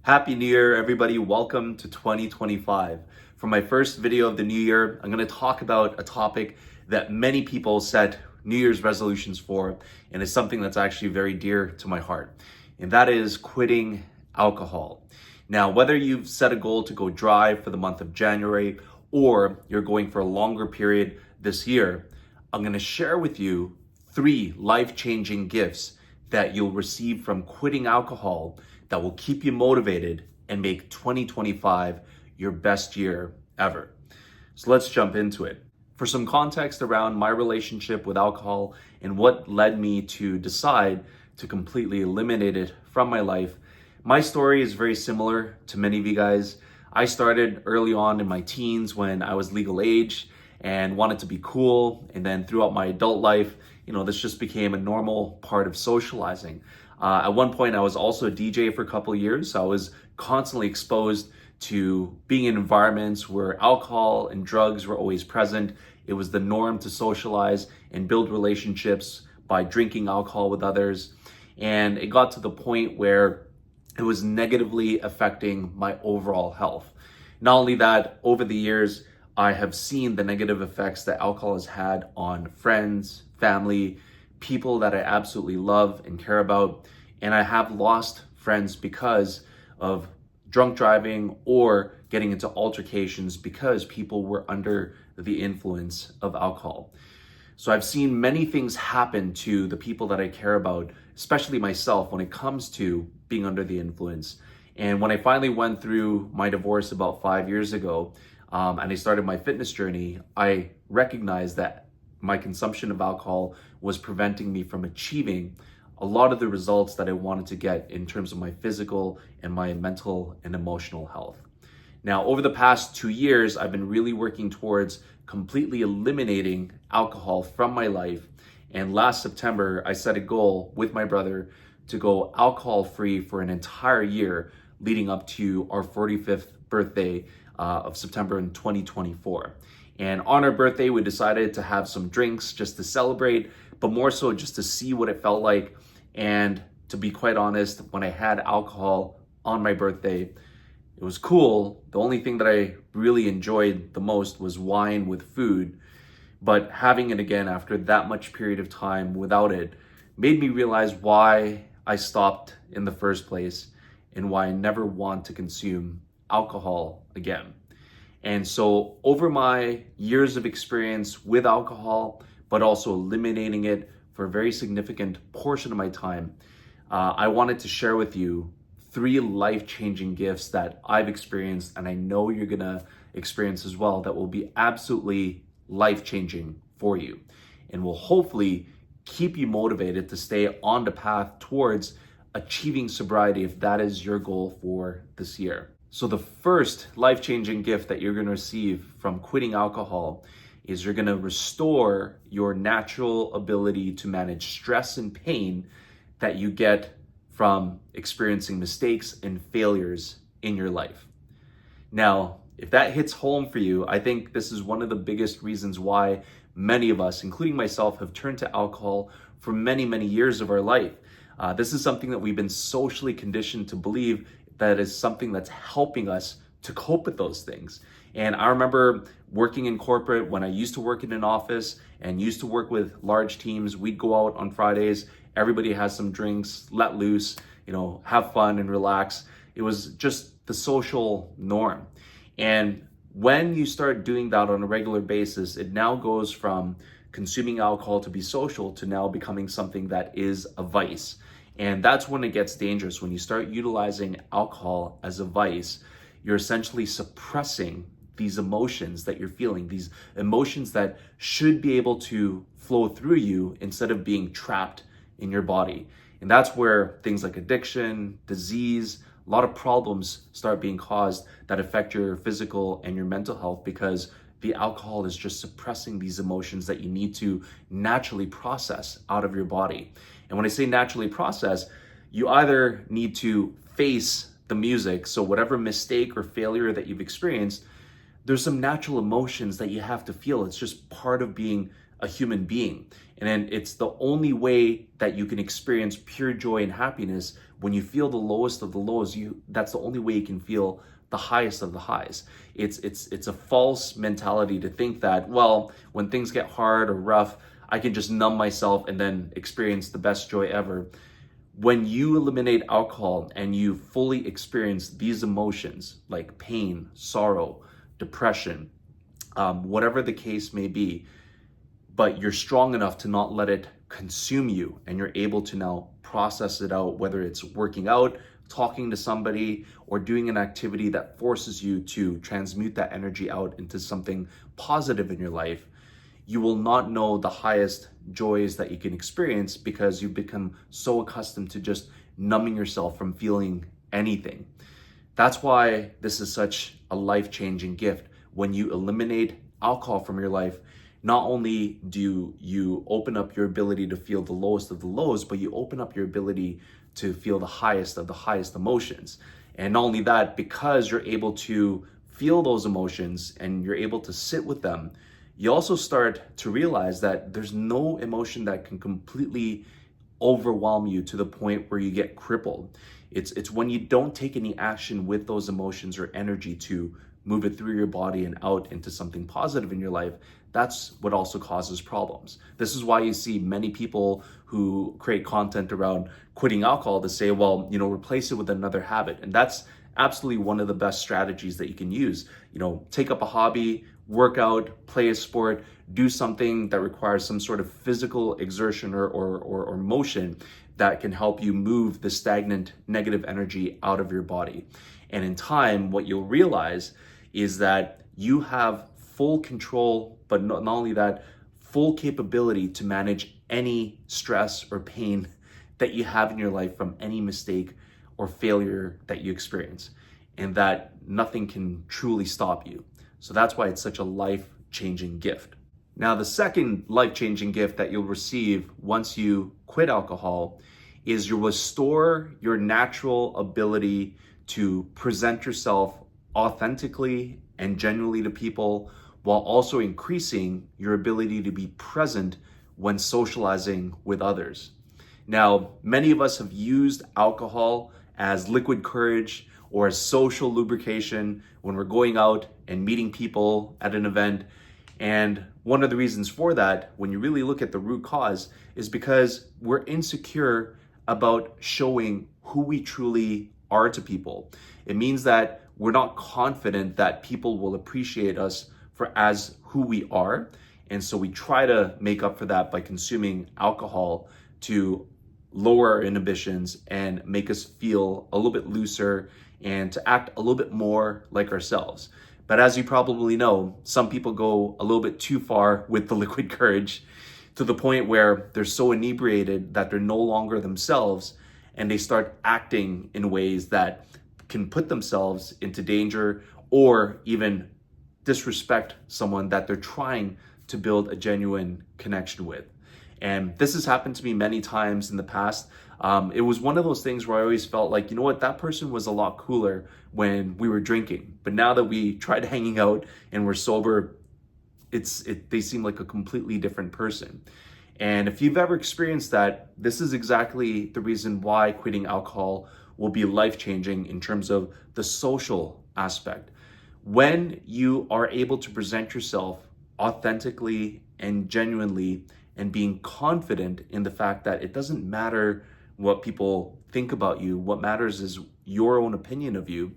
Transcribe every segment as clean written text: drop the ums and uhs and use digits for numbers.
Happy New Year, everybody. Welcome to 2025. For my first video of the new year, I'm going to talk about a topic that many people set New Year's resolutions for, and it's something that's actually very dear to my heart, and that is quitting alcohol. Now, whether you've set a goal to go dry for the month of January or you're going for a longer period this year, I'm going to share with you 3 life-changing gifts that you'll receive from quitting alcohol that will keep you motivated and make 2025 your best year ever. So let's jump into it. For some context around my relationship with alcohol and what led me to decide to completely eliminate it from my life, my story is very similar to many of you guys. I started early on in my teens when I was legal age and wanted to be cool. And then throughout my adult life, this just became a normal part of socializing. At one point, I was also a DJ for a couple of years. So I was constantly exposed to being in environments where alcohol and drugs were always present. It was the norm to socialize and build relationships by drinking alcohol with others. And it got to the point where it was negatively affecting my overall health. Not only that, over the years, I have seen the negative effects that alcohol has had on friends, family, people that I absolutely love and care about. And I have lost friends because of drunk driving or getting into altercations because people were under the influence of alcohol. So I've seen many things happen to the people that I care about, especially myself, when it comes to being under the influence. And when I finally went through my divorce about 5 years ago, and I started my fitness journey, I recognized that my consumption of alcohol was preventing me from achieving a lot of the results that I wanted to get in terms of my physical and my mental and emotional health. Now, over the past 2 years, I've been really working towards completely eliminating alcohol from my life. And last September, I set a goal with my brother to go alcohol-free for an entire year leading up to our 45th birthday of September in 2024. And on our birthday, we decided to have some drinks just to celebrate, but more so just to see what it felt like. And to be quite honest, when I had alcohol on my birthday, it was cool. The only thing that I really enjoyed the most was wine with food. But having it again after that much period of time without it made me realize why I stopped in the first place and why I never want to consume alcohol again. And so over my years of experience with alcohol, but also eliminating it for a very significant portion of my time, I wanted to share with you 3 life-changing gifts that I've experienced and I know you're gonna experience as well that will be absolutely life-changing for you and will hopefully keep you motivated to stay on the path towards achieving sobriety if that is your goal for this year. So the first life-changing gift that you're going to receive from quitting alcohol is you're going to restore your natural ability to manage stress and pain that you get from experiencing mistakes and failures in your life. Now, if that hits home for you, I think this is one of the biggest reasons why many of us, including myself, have turned to alcohol for many, many years of our life. This is something that we've been socially conditioned to believe that is something that's helping us to cope with those things. And I remember working in corporate when I used to work in an office and used to work with large teams. We'd go out on Fridays, everybody has some drinks, let loose, have fun and relax. It was just the social norm. And when you start doing that on a regular basis, it now goes from consuming alcohol to be social to now becoming something that is a vice. And that's when it gets dangerous. When you start utilizing alcohol as a vice, you're essentially suppressing these emotions that you're feeling, these emotions that should be able to flow through you instead of being trapped in your body. And that's where things like addiction, disease, a lot of problems start being caused that affect your physical and your mental health because the alcohol is just suppressing these emotions that you need to naturally process out of your body. And when I say naturally process, you either need to face the music, so whatever mistake or failure that you've experienced, there's some natural emotions that you have to feel. It's just part of being a human being. And then it's the only way that you can experience pure joy and happiness when you feel the lowest of the lows, that's the only way you can feel the highest of the highs. It's a false mentality to think that, well, when things get hard or rough, I can just numb myself and then experience the best joy ever. When you eliminate alcohol and you fully experience these emotions like pain, sorrow, depression, whatever the case may be, but you're strong enough to not let it consume you, and you're able to now process it out, whether it's working out, talking to somebody, or doing an activity that forces you to transmute that energy out into something positive in your life, you will not know the highest joys that you can experience because you've become so accustomed to just numbing yourself from feeling anything. That's why this is such a life-changing gift. When you eliminate alcohol from your life, not only do you open up your ability to feel the lowest of the lows, but you open up your ability to feel the highest of the highest emotions. And not only that, because you're able to feel those emotions and you're able to sit with them, you also start to realize that there's no emotion that can completely overwhelm you to the point where you get crippled. It's when you don't take any action with those emotions or energy to move it through your body and out into something positive in your life, that's what also causes problems. This is why you see many people who create content around quitting alcohol to say, well, replace it with another habit. And that's absolutely one of the best strategies that you can use. Take up a hobby, work out, play a sport, do something that requires some sort of physical exertion or motion that can help you move the stagnant negative energy out of your body. And in time, what you'll realize is that you have full control, but not only that, full capability to manage any stress or pain that you have in your life from any mistake or failure that you experience, and that nothing can truly stop you. So that's why it's such a life-changing gift. Now, the second life-changing gift that you'll receive once you quit alcohol is you'll restore your natural ability to present yourself authentically and genuinely to people, while also increasing your ability to be present when socializing with others. Now, many of us have used alcohol as liquid courage or as social lubrication when we're going out and meeting people at an event. And one of the reasons for that, when you really look at the root cause, is because we're insecure about showing who we truly are to people. It means that we're not confident that people will appreciate us for as who we are. And so we try to make up for that by consuming alcohol to lower our inhibitions and make us feel a little bit looser and to act a little bit more like ourselves. But as you probably know, some people go a little bit too far with the liquid courage to the point where they're so inebriated that they're no longer themselves, and they start acting in ways that can put themselves into danger or even disrespect someone that they're trying to build a genuine connection with. And this has happened to me many times in the past. It was one of those things where I always felt like, that person was a lot cooler when we were drinking. But now that we tried hanging out and we're sober, they seem like a completely different person. And if you've ever experienced that, this is exactly the reason why quitting alcohol will be life-changing in terms of the social aspect. When you are able to present yourself authentically and genuinely and being confident in the fact that it doesn't matter what people think about you, what matters is your own opinion of you,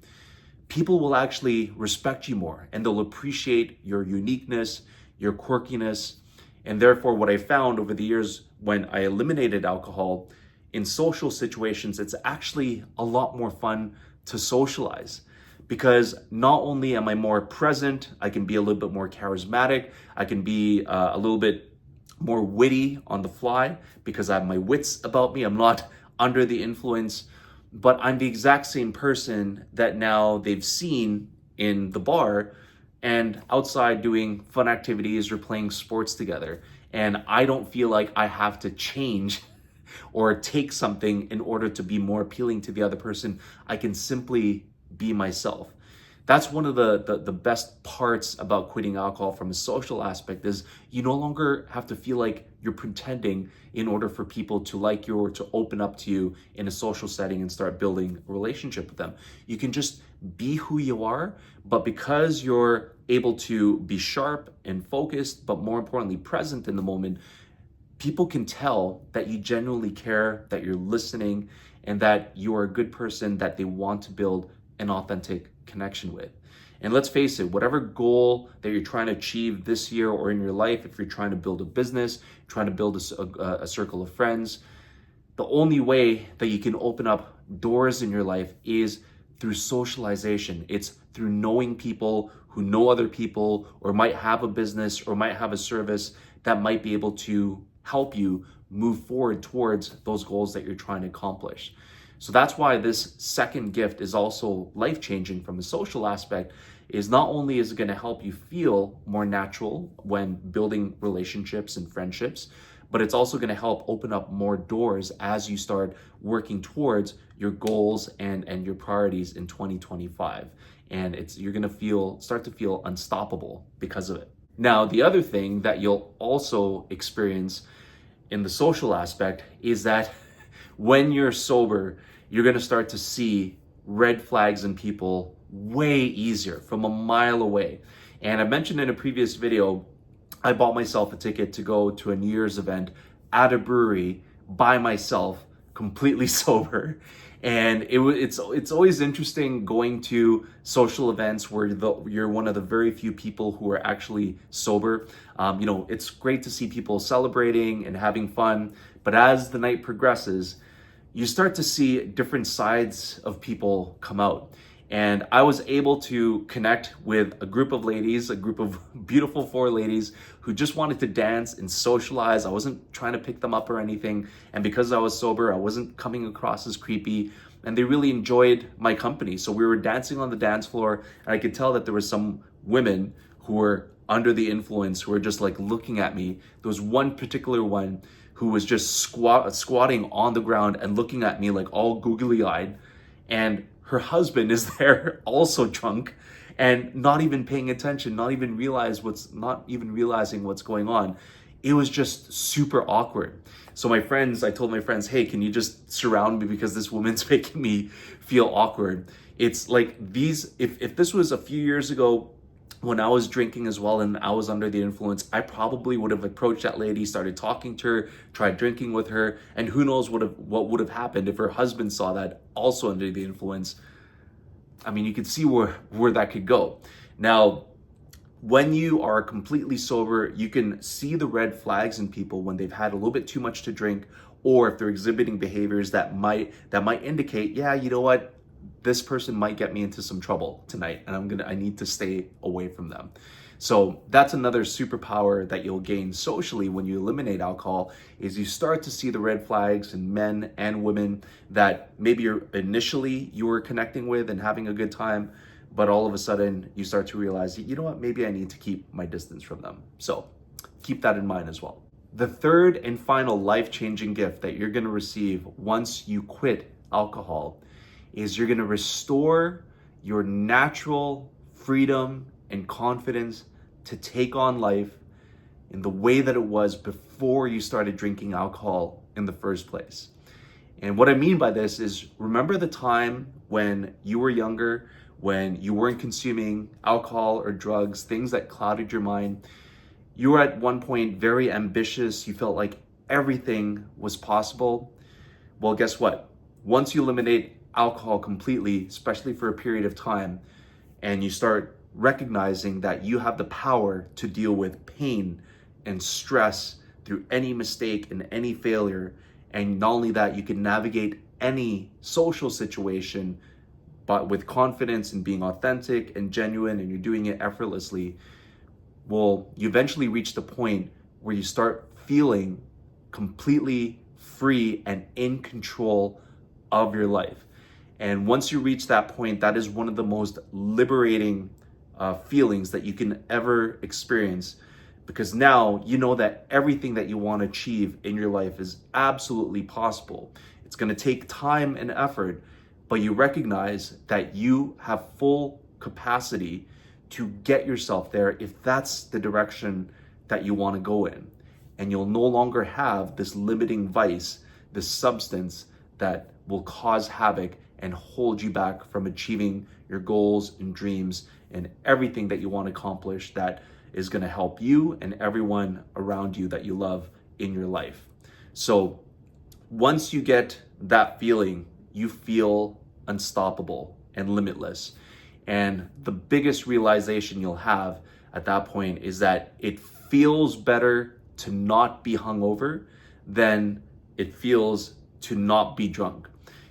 people will actually respect you more and they'll appreciate your uniqueness, your quirkiness. And therefore, what I found over the years when I eliminated alcohol, in social situations, it's actually a lot more fun to socialize, because not only am I more present, I can be a little bit more charismatic, I can be a little bit more witty on the fly because I have my wits about me, I'm not under the influence, but I'm the exact same person that now they've seen in the bar and outside doing fun activities or playing sports together. And I don't feel like I have to change or take something in order to be more appealing to the other person. I can simply be myself. That's one of the best parts about quitting alcohol from a social aspect, is you no longer have to feel like you're pretending in order for people to like you or to open up to you in a social setting and start building a relationship with them. You can just be who you are, but because you're able to be sharp and focused, but more importantly, present in the moment, people can tell that you genuinely care, that you're listening, and that you are a good person that they want to build an authentic connection with. And let's face it, whatever goal that you're trying to achieve this year or in your life, if you're trying to build a business, trying to build a circle of friends, the only way that you can open up doors in your life is through socialization. It's through knowing people who know other people or might have a business or might have a service that might be able to help you move forward towards those goals that you're trying to accomplish. So that's why this second gift is also life-changing from the social aspect. Is not only is it going to help you feel more natural when building relationships and friendships, but it's also going to help open up more doors as you start working towards your goals and your priorities in 2025. And you're going to start to feel unstoppable because of it. Now, the other thing that you'll also experience in the social aspect is that when you're sober, you're going to start to see red flags in people way easier from a mile away. And I mentioned in a previous video, I bought myself a ticket to go to a New Year's event at a brewery by myself, completely sober. And it's always interesting going to social events where you're one of the very few people who are actually sober. It's great to see people celebrating and having fun, but as the night progresses, you start to see different sides of people come out. And I was able to connect with a group of ladies, a group of beautiful 4 ladies who just wanted to dance and socialize. I wasn't trying to pick them up or anything. And because I was sober, I wasn't coming across as creepy. And they really enjoyed my company. So we were dancing on the dance floor, and I could tell that there were some women who were under the influence, who were just like looking at me. There was one particular one who was just squatting on the ground and looking at me like all googly-eyed. And her husband is there also drunk and not even paying attention, not even realizing what's going on. It was just super awkward. So I told my friends, hey, can you just surround me because this woman's making me feel awkward. It's like if this was a few years ago when I was drinking as well and I was under the influence, I probably would have approached that lady, started talking to her, tried drinking with her, and who knows what would have happened if her husband saw that also under the influence. I mean, you could see where that could go. Now, when you are completely sober, you can see the red flags in people when they've had a little bit too much to drink, or if they're exhibiting behaviors that might indicate, yeah, you know what? This person might get me into some trouble tonight, and I need to stay away from them. So that's another superpower that you'll gain socially when you eliminate alcohol, is you start to see the red flags in men and women that maybe you were connecting with and having a good time, but all of a sudden you start to realize, you know what, maybe I need to keep my distance from them. So keep that in mind as well. The third and final life-changing gift that you're going to receive once you quit alcohol is you're going to restore your natural freedom and confidence to take on life in the way that it was before you started drinking alcohol in the first place. And what I mean by this is, remember the time when you were younger, when you weren't consuming alcohol or drugs, things that clouded your mind. You were at one point very ambitious. You felt like everything was possible. Well, guess what? Once you eliminate alcohol completely, especially for a period of time, and you start recognizing that you have the power to deal with pain and stress through any mistake and any failure, and not only that, you can navigate any social situation but with confidence and being authentic and genuine, and you're doing it effortlessly. Well, you eventually reach the point where you start feeling completely free and in control of your life. And once you reach that point, that is one of the most liberating feelings that you can ever experience, because now you know that everything that you want to achieve in your life is absolutely possible. It's going to take time and effort, but you recognize that you have full capacity to get yourself there if that's the direction that you want to go in. and you'll no longer have this limiting vice, this substance that will cause havoc and hold you back from achieving your goals and dreams and everything that you want to accomplish that is going to help you and everyone around you that you love in your life. So once you get that feeling, you feel unstoppable and limitless. And the biggest realization you'll have at that point is that it feels better to not be hungover than it feels to not be drunk.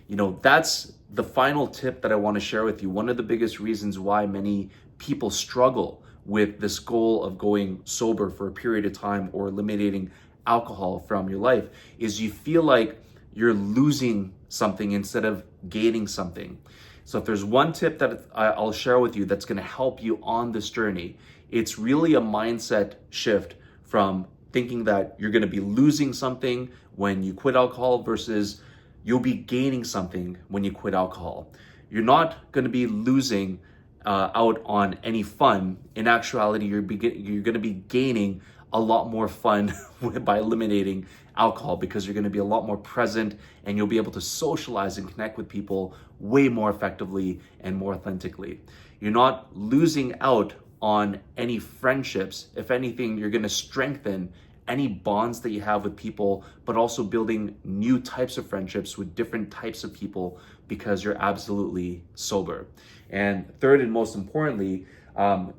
You know, that's the final tip that I want to share with you. One of the biggest reasons why many people struggle with this goal of going sober for a period of time or eliminating alcohol from your life is you feel like you're losing something instead of gaining something. So if there's one tip that I'll share with you that's going to help you on this journey, it's really a mindset shift from thinking that you're going to be losing something when you quit alcohol versus you'll be gaining something when you quit alcohol. You're not going to be losing out on any fun. In actuality, you're going to be gaining a lot more fun by eliminating alcohol, because you're going to be a lot more present and you'll be able to socialize and connect with people way more effectively and more authentically. You're not losing out on any friendships. If anything, you're going to strengthen any bonds that you have with people, but also building new types of friendships with different types of people because you're absolutely sober. And third and most importantly,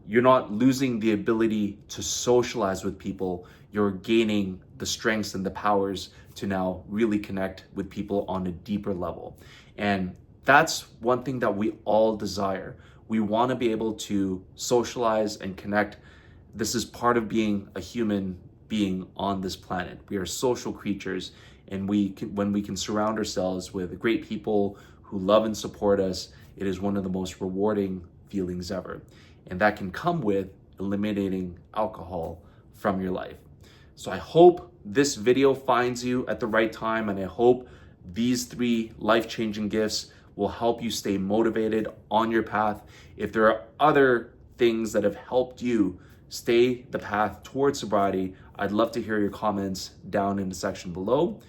you're not losing the ability to socialize with people. You're gaining the strengths and the powers to now really connect with people on a deeper level. And that's one thing that we all desire. We want to be able to socialize and connect. This is part of being a human being on this planet. We are social creatures, and when we can surround ourselves with great people who love and support us, it is one of the most rewarding feelings ever. And that can come with eliminating alcohol from your life. So I hope this video finds you at the right time, and I hope these 3 life-changing gifts will help you stay motivated on your path. If there are other things that have helped you stay the path towards sobriety, I'd love to hear your comments down in the section below.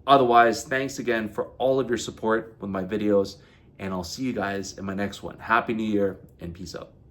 Otherwise, thanks again for all of your support with my videos, and I'll see you guys in my next one. Happy New Year and peace out.